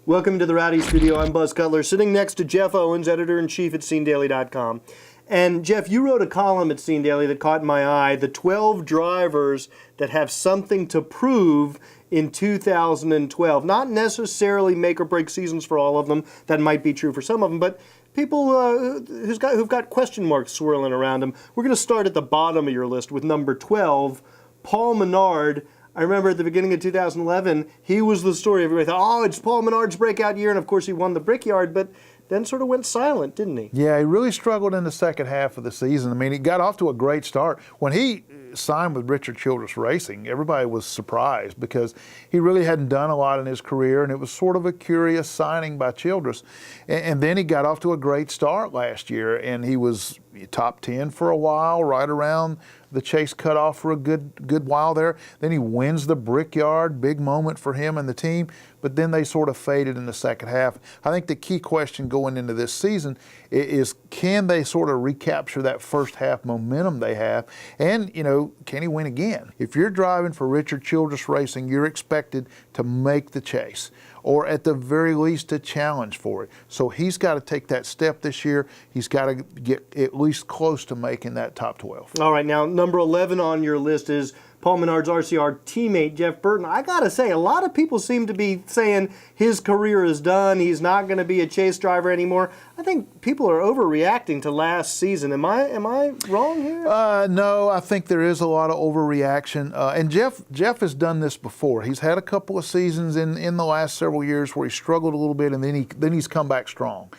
Welcome to the Rowdy Studio. I'm Buzz Cutler, sitting next to Jeff Owens, editor-in-chief at SceneDaily.com. And Jeff, you wrote a column at Scene Daily that caught my eye, the 12 drivers that have something to prove in 2012. Not necessarily make or break seasons for all of them. That might be true for some of them, but people who've got question marks swirling around them. We're going to start at the bottom of your list with number 12, Paul Menard. I remember at the beginning of 2011, he was the story. Everybody thought, oh, it's Paul Menard's breakout year, and of course he won the Brickyard, but then sort of went silent, didn't he? Yeah, he really struggled in the second half of the season. I mean, he got off to a great start. When he signed with Richard Childress Racing, everybody was surprised because he really hadn't done a lot in his career, and it was sort of a curious signing by Childress. And then he got off to a great start last year, and he was top 10 for a while, right around the Chase cutoff for a good while there. Then he wins the Brickyard, big moment for him and the team, but then they sort of faded in the second half. I think the key question going into this season is can they sort of recapture that first half momentum they have, and, you know, can he win again? If you're driving for Richard Childress Racing, you're expected to make the chase, or at the very least a challenge for it. So he's got to take that step this year. He's got to get at least close to making that top 12. All right, now number 11 on your list is Paul Menard's RCR teammate, Jeff Burton. I got to say, a lot of people seem to be saying his career is done. He's not going to be a chase driver anymore. I think people are overreacting to last season. Am I wrong here? No, I think there is a lot of overreaction. And Jeff has done this before. He's had a couple of seasons in the last several years where he struggled a little bit, and then he's come back strong.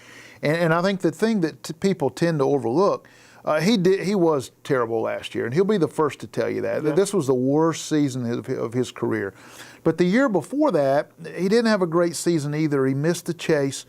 And I think the thing that people tend to overlook, he was terrible last year, and he'll be the first to tell you that. Yeah. This was the worst season of his career. But the year before that, he didn't have a great season either. He missed the chase,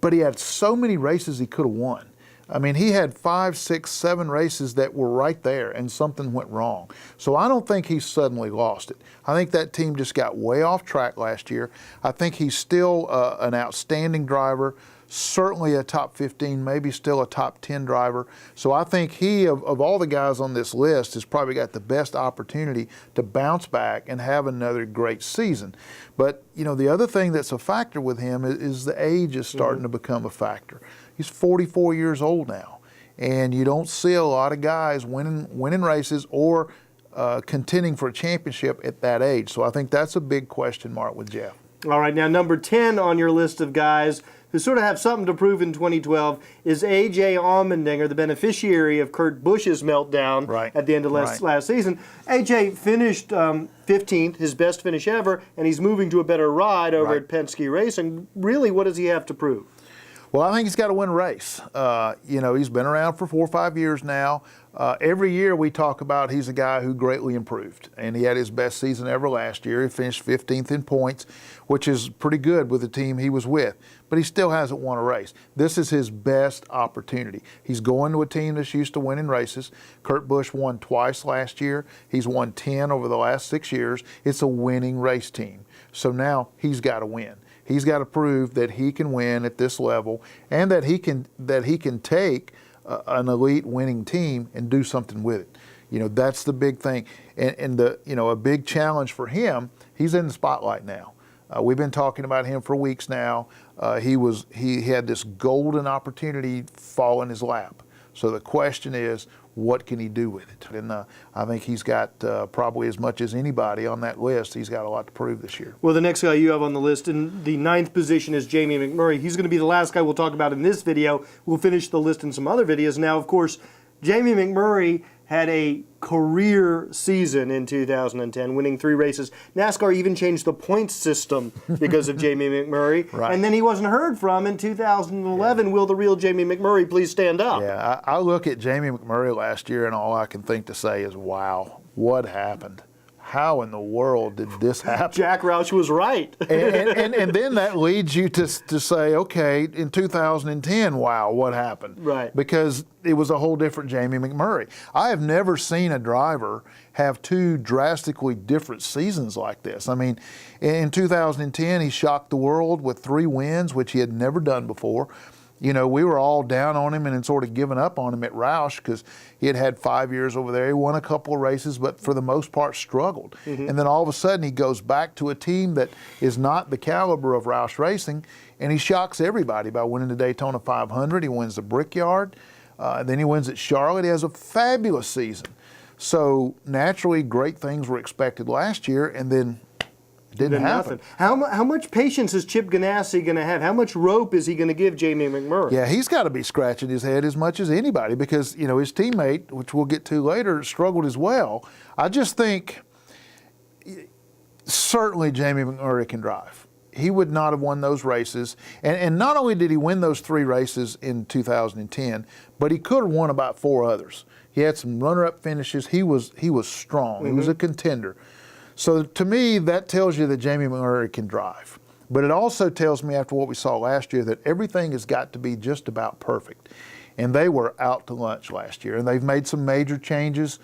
but he had so many races he could have won. I mean, he had 5, 6, 7 races that were right there, and something went wrong. So I don't think he suddenly lost it. I think that team just got way off track last year. I think he's still an outstanding driver, certainly a top 15, maybe still a top 10 driver. So I think he, of all the guys on this list, has probably got the best opportunity to bounce back and have another great season. But, you know, the other thing that's a factor with him is the age is starting to become a factor. He's 44 years old now, and you don't see a lot of guys winning races or contending for a championship at that age. So I think that's a big question mark with Jeff. All right, now number 10 on your list of guys who sort of have something to prove in 2012 is A.J. Allmendinger, the beneficiary of Kurt Busch's meltdown at the end of last season. A.J. finished 15th, his best finish ever, and he's moving to a better ride over at Penske Racing. Really, what does he have to prove? Well, I think he's got to win a race. You know, he's been around for 4 or 5 years now. Every year we talk about he's a guy who greatly improved, and he had his best season ever last year. He finished 15th in points, which is pretty good with the team he was with, but he still hasn't won a race. This is his best opportunity. He's going to a team that's used to winning races. Kurt Busch won twice last year. He's won 10 over the last 6 years. It's a winning race team. So now he's got to win. He's got to prove that he can win at this level, and that he can take an elite winning team and do something with it. You know, that's the big thing. And a big challenge for him, he's in the spotlight now. We've been talking about him for weeks now. He had this golden opportunity fall in his lap. So the question is, what can he do with it? And I think he's got probably as much as anybody on that list. He's got a lot to prove this year. Well, the next guy you have on the list in the 9th position is Jamie McMurray. He's going to be the last guy we'll talk about in this video. We'll finish the list in some other videos. Now, of course, Jamie McMurray had a career season in 2010, winning 3 races. NASCAR even changed the points system because of Jamie McMurray. And then he wasn't heard from in 2011. Will the real Jamie McMurray please stand up? Yeah, I look at Jamie McMurray last year, and all I can think to say is, wow, what happened? How in the world did this happen? Jack Roush was right. and then that leads you to say, okay, in 2010, wow, what happened? Right. Because it was a whole different Jamie McMurray. I have never seen a driver have 2 drastically different seasons like this. I mean, in 2010, he shocked the world with 3 wins, which he had never done before. You know, we were all down on him and sort of giving up on him at Roush because he had had 5 years over there. He won a couple of races, but for the most part struggled. And then all of a sudden he goes back to a team that is not the caliber of Roush Racing, and he shocks everybody by winning the Daytona 500. He wins the Brickyard. Then he wins at Charlotte. He has a fabulous season. So naturally, great things were expected last year, and then didn't happen. How much patience is Chip Ganassi going to have? How much rope is he going to give Jamie McMurray? Yeah, he's got to be scratching his head as much as anybody because, you know, his teammate, which we'll get to later, struggled as well. I just think certainly Jamie McMurray can drive. He would not have won those races. And not only did he win those 3 races in 2010, but he could have won about 4 others. He had some runner-up finishes. He was strong. He was a contender. So to me, that tells you that Jamie McMurray can drive. But it also tells me after what we saw last year that everything has got to be just about perfect. And they were out to lunch last year, and they've made some major changes.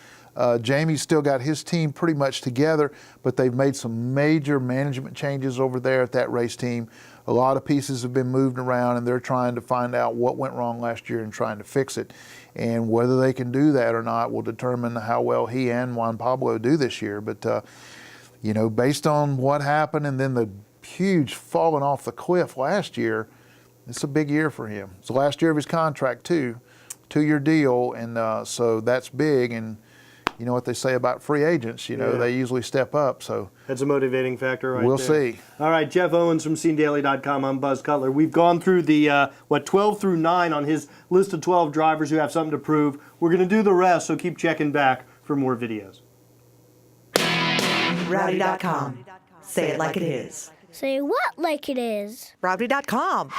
Jamie's still got his team pretty much together, but they've made some major management changes over there at that race team. A lot of pieces have been moved around, and they're trying to find out what went wrong last year and trying to fix it. And whether they can do that or not will determine how well he and Juan Pablo do this year. But you know, based on what happened and then the huge falling off the cliff last year, it's a big year for him. It's the last year of his contract too, 2-year deal, and so that's big. And you know what they say about free agents, you know, they usually step up. So that's a motivating factor right there. We'll see. All right, Jeff Owens from SceneDaily.com. I'm Buzz Cutler. We've gone through the, 12 through 9 on his list of 12 drivers who have something to prove. We're going to do the rest, so keep checking back for more videos. Rowdy.com. Say it like it is. Say what like it is? Rowdy.com.